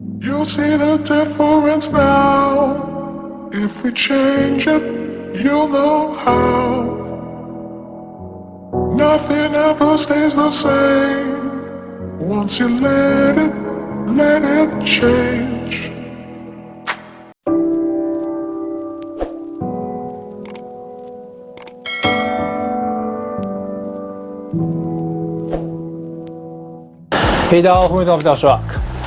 You'll see the difference now. If we change it, you'll know how. Nothing ever stays the same. Once you let it change. Hey， 大家好，欢迎到我是 Rock。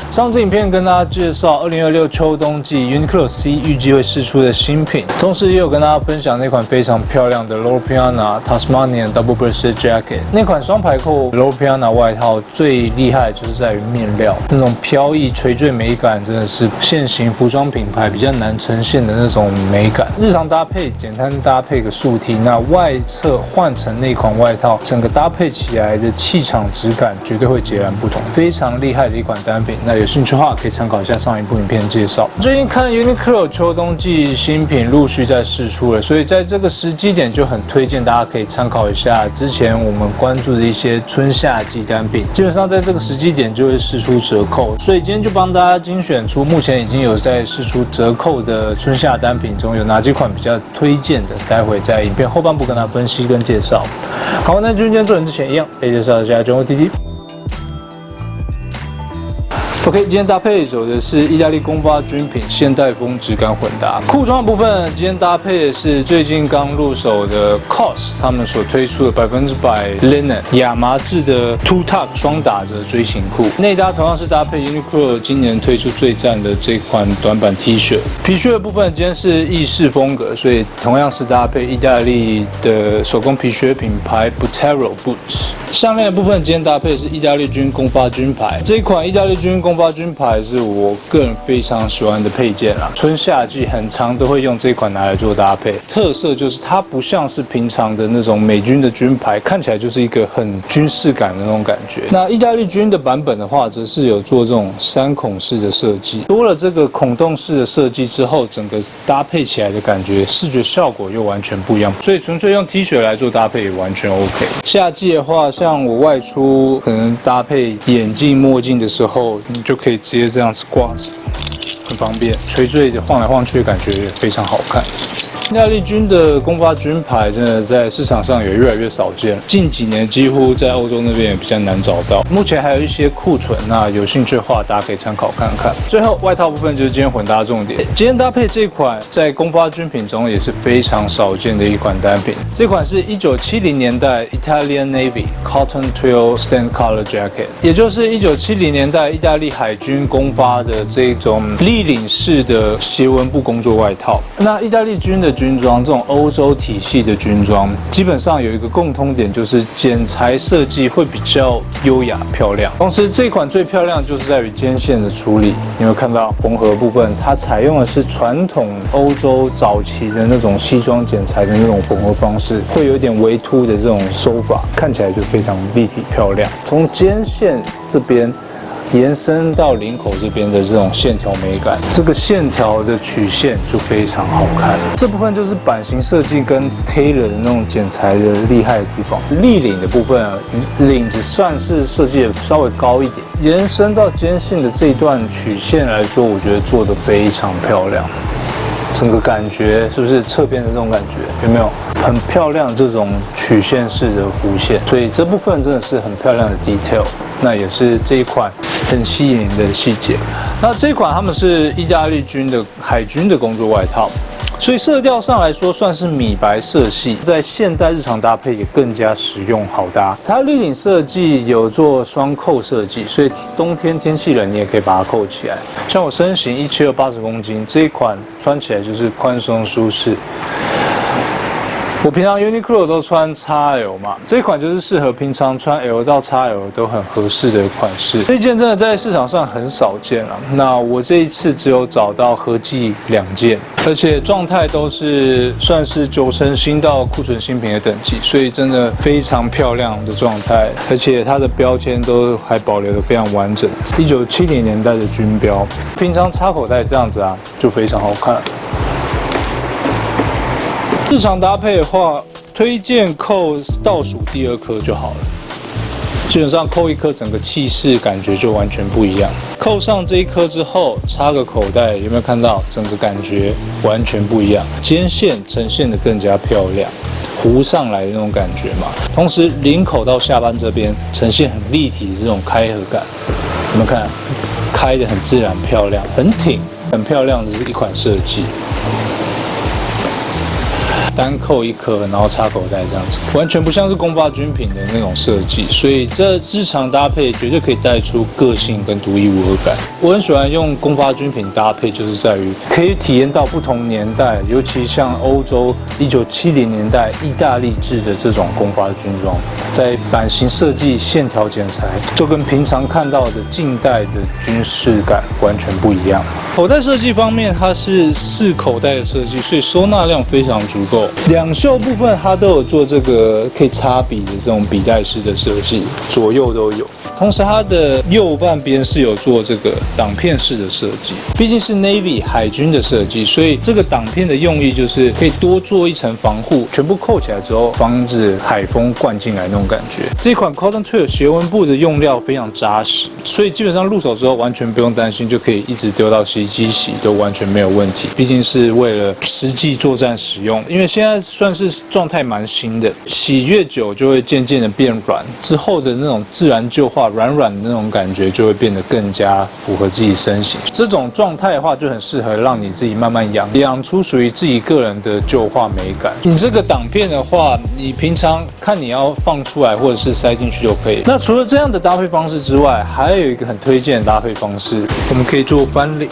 上支影片跟大家介绍2026秋冬季 Uniqlo C 预计会释出的新品，同时也有跟大家分享那款非常漂亮的 Loro Piana Tasmanian Double Breasted Jacket。那款双排扣 Loro Piana 外套最厉害就是在于面料，那种飘逸垂坠美感真的是现行服装品牌比较难呈现的那种美感。日常搭配简单搭配个素 T， 那外侧换成那款外套，整个搭配起来的气场质感绝对会截然不同，非常厉害的一款单品。那有兴趣的话，可以参考一下上一部影片介绍。最近看 Uniqlo 秋冬季新品陆续在释出了，所以在这个时机点就很推荐大家可以参考一下之前我们关注的一些春夏季单品。基本上在这个时机点就会释出折扣，所以今天就帮大家精选出目前已经有在释出折扣的春夏单品中有哪几款比较推荐的，待会在影片后半部跟大家分析跟介绍。好，那今天做人之前一样，可以介绍一下中国滴滴。OK， 今天搭配走的是意大利公发军品现代风质感混搭。裤装的部分，今天搭配的是最近刚入手的 COS 他们所推出的100% linen 亚麻质的 Two Tuck 双打折锥形裤。内搭同样是搭配 Uniqlo 今年推出最赞的这款短版 T 恤。皮靴的部分，今天是意式风格，所以同样是搭配意大利的手工皮靴品牌 Butero Boots。项链的部分，今天搭配的是意大利军公发军牌。这一款意大利军公发军牌是我个人非常喜欢的配件啦，春夏季很常都会用这一款拿来做搭配。特色就是它不像是平常的那种美军的军牌，看起来就是一个很军事感的那种感觉。那意大利军的版本的话，则是有做这种3孔式的设计，多了这个孔洞式的设计之后，整个搭配起来的感觉，视觉效果又完全不一样。所以纯粹用 T 恤来做搭配也完全 OK。夏季的话，像我外出可能搭配眼镜、墨镜的时候，你就可以直接这样子挂着，很方便，垂坠的晃来晃去的感觉也非常好看。意大利军的公发军牌真的在市场上也越来越少见，近几年几乎在欧洲那边也比较难找到。目前还有一些库存，那有兴趣的话大家可以参考看看。最后外套部分就是今天混搭重点，今天搭配这款在公发军品中也是非常少见的一款单品。这款是1970年代 Italian Navy Cotton Twill Stand Collar Jacket， 也就是1970年代意大利海军公发的这种立领式的斜纹布工作外套。那意大利军的军装，这种欧洲体系的军装，基本上有一个共通点，就是剪裁设计会比较优雅漂亮。同时，这款最漂亮就是在于肩线的处理。你有看到缝合部分，它采用的是传统欧洲早期的那种西装剪裁的那种缝合方式，会有点微凸的这种收法，看起来就非常立体漂亮。从肩线这边延伸到领口这边的这种线条美感，这个线条的曲线就非常好看。这部分就是版型设计跟 Tailor 的那种剪裁的厉害的地方。立领的部分啊，领子算是设计的稍微高一点，延伸到肩线的这一段曲线来说，我觉得做得非常漂亮。整个感觉是不是侧边的这种感觉？有没有很漂亮这种曲线式的弧线？所以这部分真的是很漂亮的 detail， 那也是这一款很吸引人的细节。那这一款他们是意大利军的海军的工作外套，所以色调上来说算是米白色系，在现代日常搭配也更加实用好搭。它立领设计有做双扣设计，所以冬天天气冷你也可以把它扣起来。像我身形172 80公斤，这一款穿起来就是宽松舒适。我平常 Uniqlo 都穿 XL 嘛，这一款就是适合平常穿 L 到 XL 都很合适的款式。这件真的在市场上很少见了，那我这一次只有找到合计2件，而且状态都是算是9成新到库存新品的等级，所以真的非常漂亮的状态，而且它的标签都还保留得非常完整，1970年代的军标，平常插口袋这样子啊，就非常好看。日常搭配的话，推荐扣倒数第2颗就好了。基本上扣一颗，整个气势感觉就完全不一样。扣上这一颗之后，插个口袋，有没有看到整个感觉完全不一样？肩线呈现得更加漂亮，弧上来的那种感觉嘛。同时领口到下巴这边呈现很立体的这种开合感，有没有看？开得很自然漂亮，很挺，很漂亮的一款设计。单扣一颗，然后插口袋这样子，完全不像是公发军品的那种设计，所以这日常搭配绝对可以带出个性跟独一无二感。我很喜欢用公发军品搭配，就是在于可以体验到不同年代，尤其像欧洲1970年代意大利制的这种公发军装，在版型设计、线条剪裁，就跟平常看到的近代的军事感完全不一样。口袋设计方面，它是4口袋的设计，所以收纳量非常足够。两袖部分它都有做这个可以插笔的这种笔袋式的设计，左右都有。同时它的右半边是有做这个挡片式的设计，毕竟是 Navy 海军的设计，所以这个挡片的用意就是可以多做一层防护，全部扣起来之后，防止海风灌进来那种感觉。这款 Cotton Twill 斜纹布的用料非常扎实，所以基本上入手之后完全不用担心，就可以一直丢到洗衣机洗都完全没有问题。毕竟是为了实际作战使用，因为现在算是状态蛮新的，洗越久就会渐渐的变软，之后的那种自然旧化。软软的那种感觉就会变得更加符合自己身形。这种状态的话，就很适合让你自己慢慢养出属于自己个人的旧化美感。你这个挡片的话，你平常看你要放出来或者是塞进去就可以。那除了这样的搭配方式之外，还有一个很推荐的搭配方式，我们可以做翻领。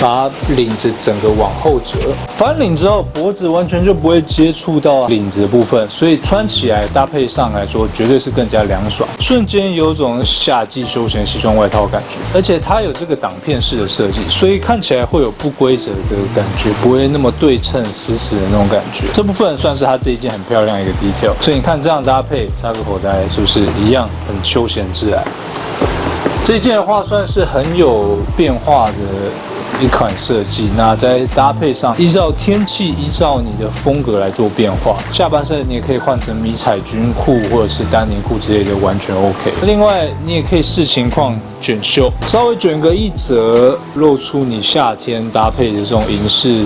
把领子整个往后折，翻领之后脖子完全就不会接触到领子的部分，所以穿起来搭配上来说绝对是更加凉爽，瞬间有种夏季休闲西装外套的感觉。而且它有这个挡片式的设计，所以看起来会有不规则的感觉，不会那么对称死死的那种感觉。这部分算是它这一件很漂亮的一个 detail。所以你看这样搭配，插个口袋是不是一样很休闲自然？这件的话算是很有变化的一款设计，那在搭配上，依照天气，依照你的风格来做变化。下半身你也可以换成迷彩军裤或者是丹宁裤之类的，完全 OK。另外，你也可以视情况卷袖，稍微卷个一折，露出你夏天搭配的这种银饰，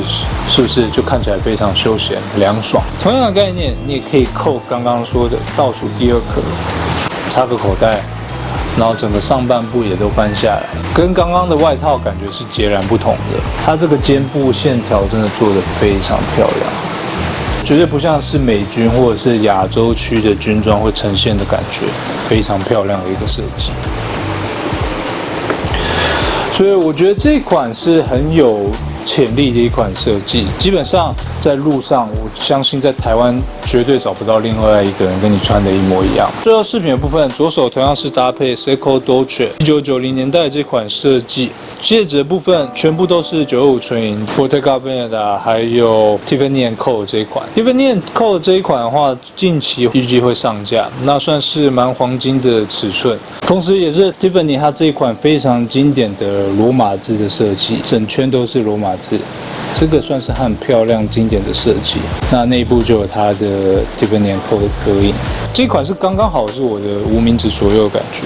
是不是就看起来非常休闲凉爽？同样的概念，你也可以扣刚刚说的倒数第2颗，插个口袋。然后整个上半部也都翻下来，跟刚刚的外套感觉是截然不同的。它这个肩部线条真的做得非常漂亮，绝对不像是美军或者是亚洲区的军装会呈现的感觉，非常漂亮的一个设计。所以我觉得这一款是很有潜力的一款设计，基本上在路上，我相信在台湾绝对找不到另外一个人跟你穿的一模一样。最后饰品的部分，左手同样是搭配 Seiko Dolce 1990年代这款设计，戒指的部分全部都是925纯银 Bottega Veneta 还有 Tiffany & Co 这一款。Tiffany & Co 这一款的话，近期预计会上架，那算是蛮黄金的尺寸，同时也是 Tiffany 它这一款非常经典的罗马字的设计，整圈都是罗马字，这个算是很漂亮经典的设计。那内部就有它的 Tiffany & Co 的刻印，这款是刚刚好是我的无名指左右的感觉。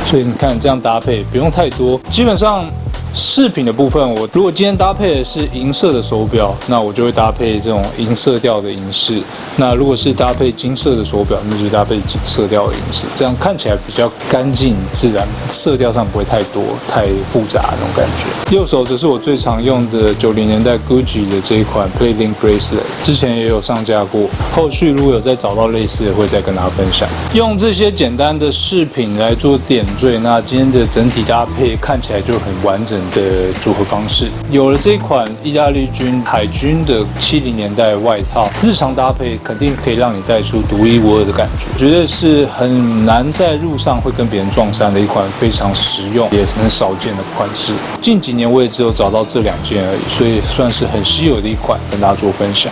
所以你看这样搭配不用太多，基本上饰品的部分，我如果今天搭配的是银色的手表，那我就会搭配这种银色调的银饰；那如果是搭配金色的手表，那就搭配金色调的银饰，这样看起来比较干净自然，色调上不会太多太复杂那种感觉。右手则是我最常用的90年代 Gucci 的这一款 Playlink Bracelet， 之前也有上架过，后续如果有再找到类似的，会再跟大家分享。用这些简单的饰品来做点缀，那今天的整体搭配看起来就很完整的组合方式。有了这款意大利军海军的70年代外套，日常搭配肯定可以让你带出独一无二的感觉，绝对是很难在路上会跟别人撞衫的一款非常实用也很少见的款式。近几年我也只有找到这2件而已，所以算是很稀有的一款，跟大家做分享。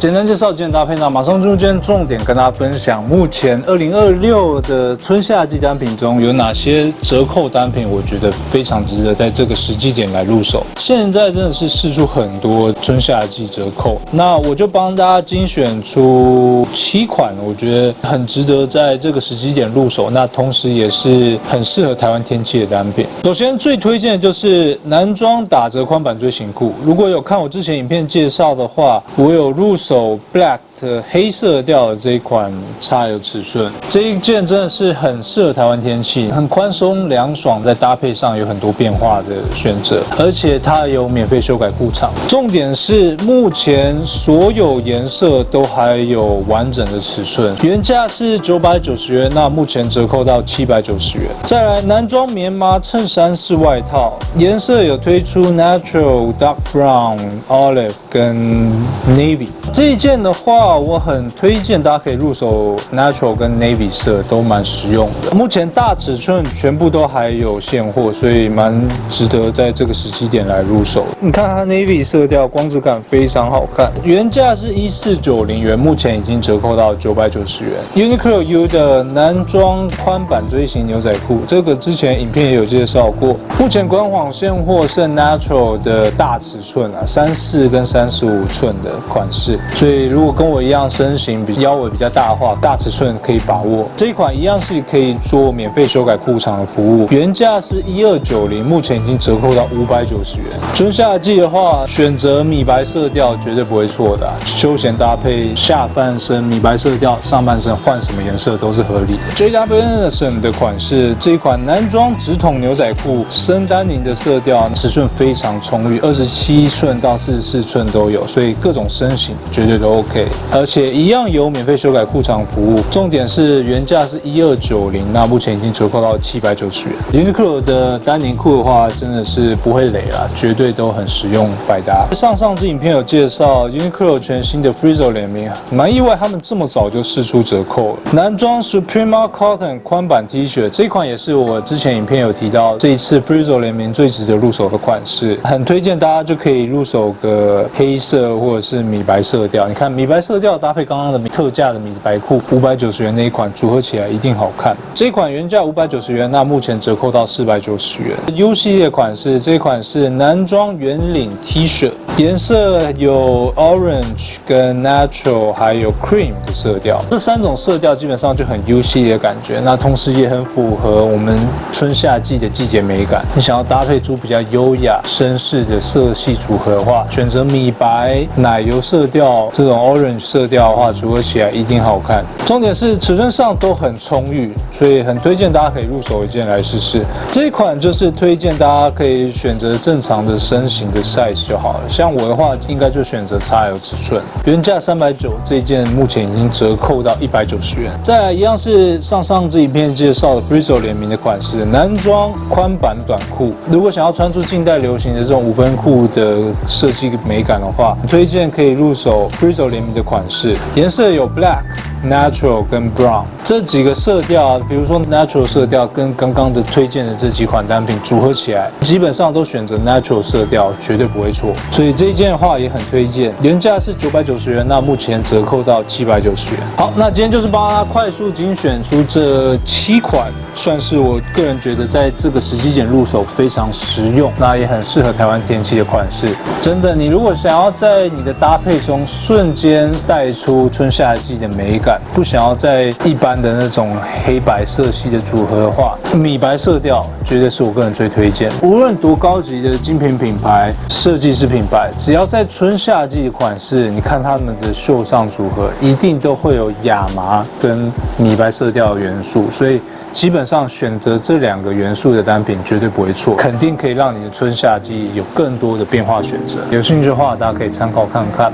简单介绍今天搭配呢，马上进入今天重点，跟大家分享目前2026的春夏季单品中有哪些折扣单品，我觉得非常值得在这个时机点来入手。现在真的是释出很多春夏季折扣，那我就帮大家精选出7款，我觉得很值得在这个时机点入手，那同时也是很适合台湾天气的单品。首先最推荐的就是男装打折宽版锥形裤，如果有看我之前影片介绍的话，我有入手 Black 的黑色调的这一款 XL 尺寸，这一件真的是很适合台湾天气，很宽松凉爽，在搭配上有很多变化的选择，而且它有免费修改裤长。重点是目前所有颜色都还有完整的尺寸，原价是990元，那目前折扣到790元。再来男装棉麻衬衫式外套，颜色有推出 Natural、Dark Brown、Olive 跟 Navy。这一件的话，我很推荐大家可以入手 Natural 跟 Navy 色，都蛮实用的。目前大尺寸全部都还有现货，所以蛮值得在这个时机点来入手。你看它 Navy 色调，光泽感非常好看，原价是1490元，目前已经折扣到990元。Uniqlo U 的男装宽版锥形牛仔裤，这个之前影片也有介绍过，目前官网现货是 Natural 的大尺寸34跟35寸的款式，所以如果跟我一样身形腰围比较大的话，大尺寸可以把握。这一款一样是可以做免费修改裤长的服务，原价是1290，目前已经折扣到590元。春夏季的话，选择米白色调绝对不会错的，休闲搭配下半身米白色调，上半身换什么颜色都是合理的。JW Anderson 的款式，这一款男装直筒牛仔裤，深丹宁的色调，尺寸非常充裕，27寸到44寸都有，所以各种身形绝对都 OK， 而且一样有免费修改裤长服务。重点是原价是1290，那目前已经折扣到790元。Uniqlo 的丹宁裤的话，真的是不会累啦，绝对都很实用百搭。上支影片有介绍 Uniqlo 全新的 Frizzle 联名，蛮意外他们这么早就释出折扣了。男装 Suprema Cotton 宽版 T 恤，这款也是我之前影片有提到，这一次 Frizzle 联名最值得入手的款式，很推荐大家就可以入手个黑色或者是米白色调。你看米白色调搭配刚刚的特价的米白裤，590元那一款组合起来一定好看。这一款原价590元，那目前折扣到490元。U 系列款式，这一款是男装圆领 T 恤，颜色有 Orange 跟 Natural 还有 Cream 的色调，这3种色调基本上就很 U 系列的感觉，那同时也很符合我们春夏季的季节美感。你想要搭配出比较优雅绅士的色系组合的话，选择米白、奶油色调这种 Orange 色调的话，组合起来一定好看。重点是尺寸上都很充裕，所以很推荐大家可以入手一件来试试。这一款就是推荐大家可以选择正常的身形的 size 就好了，像我的话应该就选择 XL 尺寸，原价390，这一件目前已经折扣到190元。再来一样是上支影片介绍的 Frizzle 联名的款式，男装宽版短裤，如果想要穿出近代流行的这种5分裤的设计美感的话，推荐可以入手 Frizzle 联名的款式，颜色有 Black、Natural 跟 Brown 这几个色调，比如说 Natural 色调跟刚刚的推荐的这几款单品组合起来，基本上都选择 Natural 色调，绝对不会错。所以这一件的话也很推荐，原价是990元，那目前折扣到790元。好，那今天就是帮大家快速精选出这7款，算是我个人觉得在这个时机点入手非常实用，那也很适合台湾天气的款式。真的，你如果想要在你的搭配中瞬间带出春夏季的美感，不想要在一般的那种黑白色系的组合的话，米白色调绝对是我个人最推荐。无论多高级的精品品牌、设计师品牌，只要在春夏季的款式，你看他们的袖上组合，一定都会有亚麻跟米白色调的元素，所以基本上选择这2个元素的单品绝对不会错，肯定可以让你的春夏季有更多的变化选择。有兴趣的话，大家可以参考看看。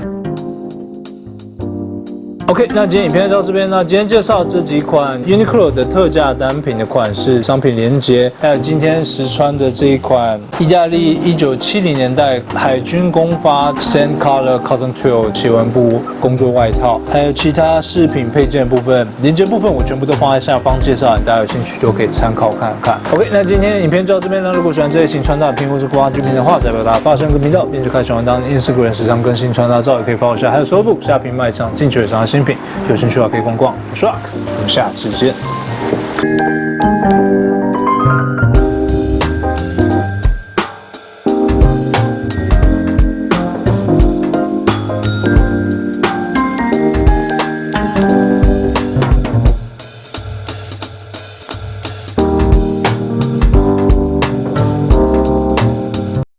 OK， 那今天影片就到这边。那今天介绍这几款 Uniqlo 的特价单品的款式、商品连结，还有今天实穿的这一款意大利1970年代海军公发 Sand Color Cotton Twill 斜纹布工作外套，还有其他饰品配件部分，连结部分我全部都放在下方介绍，大家有兴趣就可以参考看看。OK， 那今天的影片就到这边了。如果喜欢这类型穿搭的片或是国画剧片的话，再表达发声跟频道，并且开喜欢当 Instagram 时常更新穿搭照，也可以发我下，还有收部下屏卖场进去的商新品，有兴趣的话可以逛逛。我是 Rock，我们下次见。